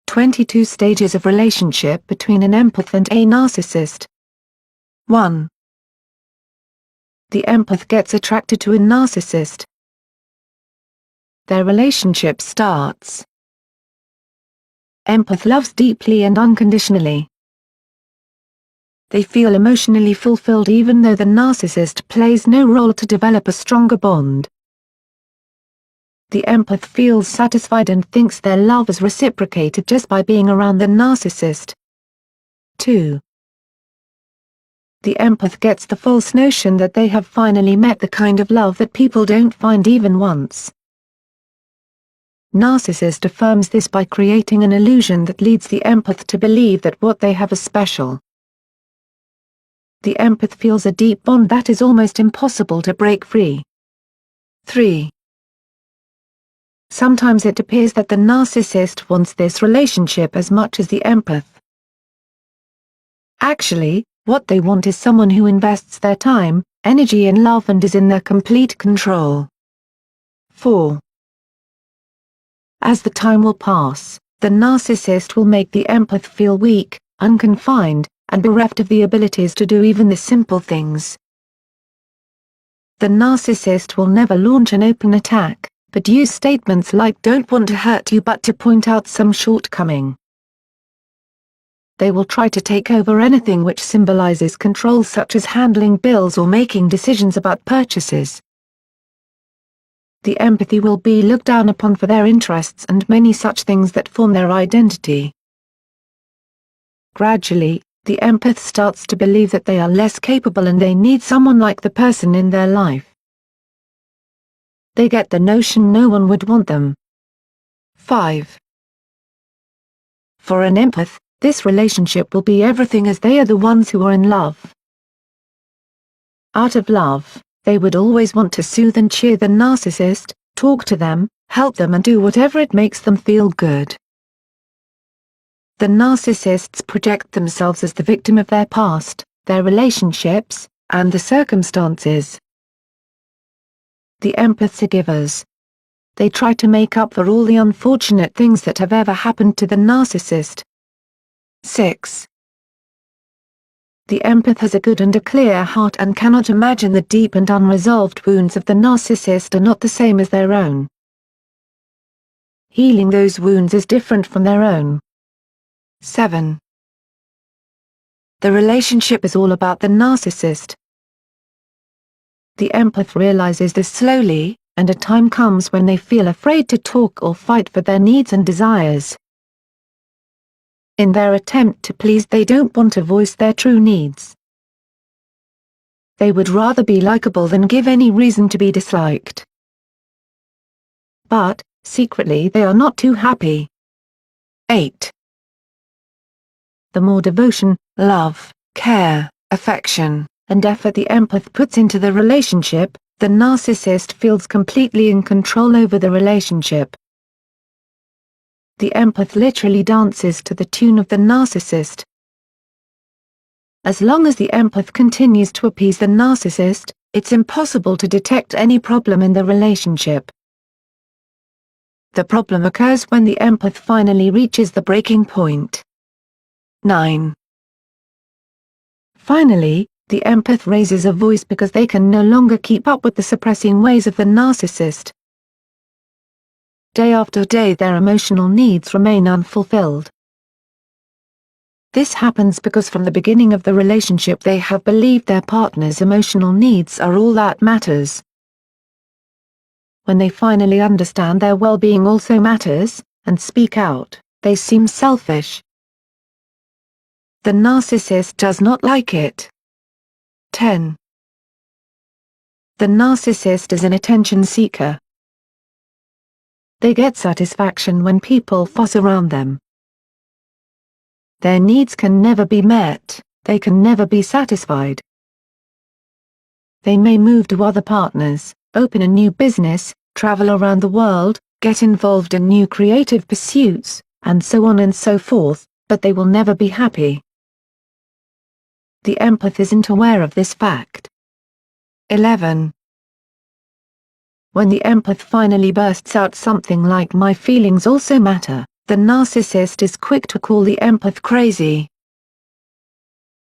22 stages of relationship between an empath and a narcissist. 1. The empath gets attracted to a narcissist. Their relationship starts. Empath loves deeply and unconditionally. They feel emotionally fulfilled even though the narcissist plays no role to develop a stronger bond. The empath feels satisfied and thinks their love is reciprocated just by being around the narcissist. 2. The empath gets the false notion that they have finally met the kind of love that people don't find even once. Narcissist affirms this by creating an illusion that leads the empath to believe that what they have is special. The empath feels a deep bond that is almost impossible to break free. 3. Sometimes it appears that the narcissist wants this relationship as much as the empath. Actually, what they want is someone who invests their time, energy and love and is in their complete control. 4. As the time will pass, the narcissist will make the empath feel weak, unconfined, and bereft of the abilities to do even the simple things. The narcissist will never launch an open attack, but use statements like "don't want to hurt you but to point out some shortcoming." They will try to take over anything which symbolizes control, such as handling bills or making decisions about purchases. The empathy will be looked down upon for their interests and many such things that form their identity. Gradually, the empath starts to believe that they are less capable and they need someone like the person in their life. They get the notion no one would want them. 5. For an empath, this relationship will be everything as they are the ones who are in love. Out of love, they would always want to soothe and cheer the narcissist, talk to them, help them and do whatever it makes them feel good. The narcissists project themselves as the victim of their past, their relationships, and the circumstances. The empaths are givers. They try to make up for all the unfortunate things that have ever happened to the narcissist. 6. The empath has a good and a clear heart and cannot imagine the deep and unresolved wounds of the narcissist are not the same as their own. Healing those wounds is different from their own. 7. The relationship is all about the narcissist. The empath realizes this slowly, and a time comes when they feel afraid to talk or fight for their needs and desires. In their attempt to please, they don't want to voice their true needs. They would rather be likable than give any reason to be disliked. But, secretly they are not too happy. 8. The more devotion, love, care, affection, and effort the empath puts into the relationship, the narcissist feels completely in control over the relationship. The empath literally dances to the tune of the narcissist. As long as the empath continues to appease the narcissist, it's impossible to detect any problem in the relationship. The problem occurs when the empath finally reaches the breaking point. 9. Finally, the empath raises a voice because they can no longer keep up with the suppressing ways of the narcissist. Day after day their emotional needs remain unfulfilled. This happens because from the beginning of the relationship they have believed their partner's emotional needs are all that matters. When they finally understand their well-being also matters, and speak out, they seem selfish. The narcissist does not like it. 10. The narcissist is an attention seeker. They get satisfaction when people fuss around them. Their needs can never be met, they can never be satisfied. They may move to other partners, open a new business, travel around the world, get involved in new creative pursuits, and so on and so forth, but they will never be happy. The empath isn't aware of this fact. 11. When the empath finally bursts out something like "my feelings also matter," The narcissist is quick to call the empath crazy.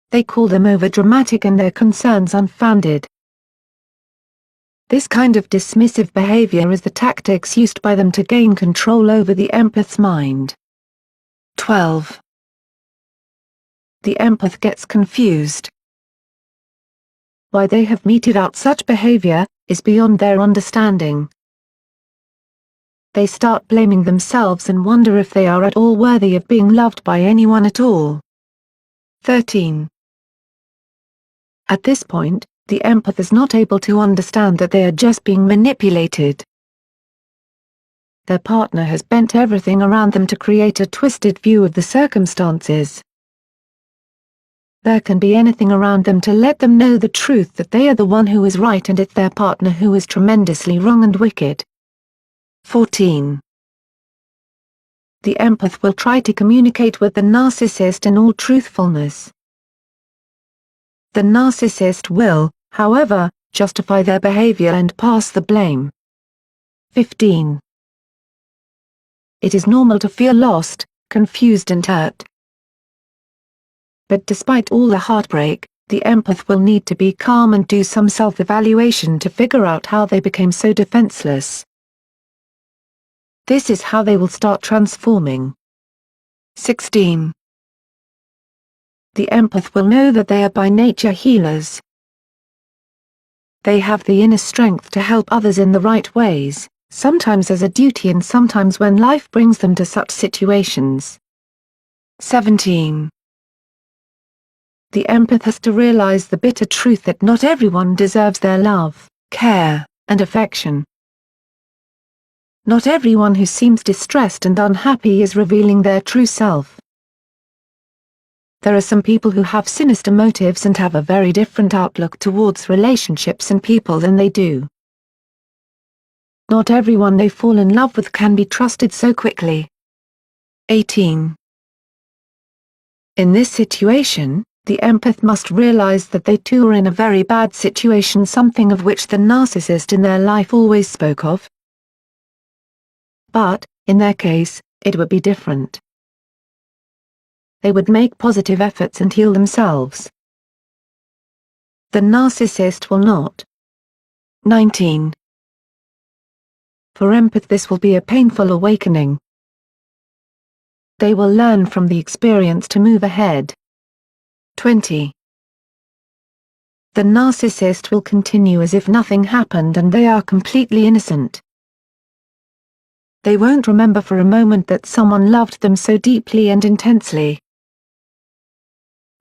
They call them overdramatic and their concerns unfounded. This kind of dismissive behavior is the tactics used by them to gain control over the empath's mind. 12. The empath gets confused. Why they have meted out such behavior is beyond their understanding. They start blaming themselves and wonder if they are at all worthy of being loved by anyone at all. 13. At this point, the empath is not able to understand that they are just being manipulated. Their partner has bent everything around them to create a twisted view of the circumstances. There can be anything around them to let them know the truth that they are the one who is right and it's their partner who is tremendously wrong and wicked. 14. The empath will try to communicate with the narcissist in all truthfulness. The narcissist will, however, justify their behavior and pass the blame. 15. It is normal to feel lost, confused and hurt. But despite all the heartbreak, the empath will need to be calm and do some self-evaluation to figure out how they became so defenseless. This is how they will start transforming. 16. The empath will know that they are by nature healers. They have the inner strength to help others in the right ways, sometimes as a duty and sometimes when life brings them to such situations. 17. The empath has to realize the bitter truth that not everyone deserves their love, care, and affection. Not everyone who seems distressed and unhappy is revealing their true self. There are some people who have sinister motives and have a very different outlook towards relationships and people than they do. Not everyone they fall in love with can be trusted so quickly. 18. In this situation, the empath must realize that they too are in a very bad situation, something of which the narcissist in their life always spoke of. But, in their case, it would be different. They would make positive efforts and heal themselves. The narcissist will not. 19. For empath this will be a painful awakening. They will learn from the experience to move ahead. 20. The narcissist will continue as if nothing happened and they are completely innocent. They won't remember for a moment that someone loved them so deeply and intensely.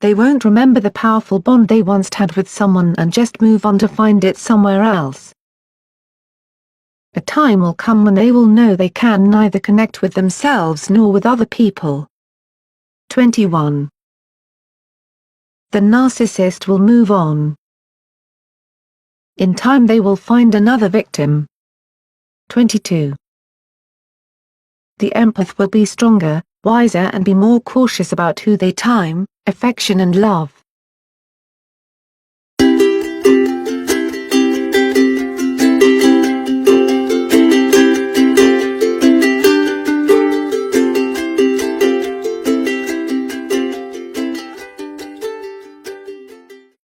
They won't remember the powerful bond they once had with someone and just move on to find it somewhere else. A time will come when they will know they can neither connect with themselves nor with other people. 21. The narcissist will move on. In time they will find another victim. 22. The empath will be stronger, wiser and be more cautious about who they time, affection and love.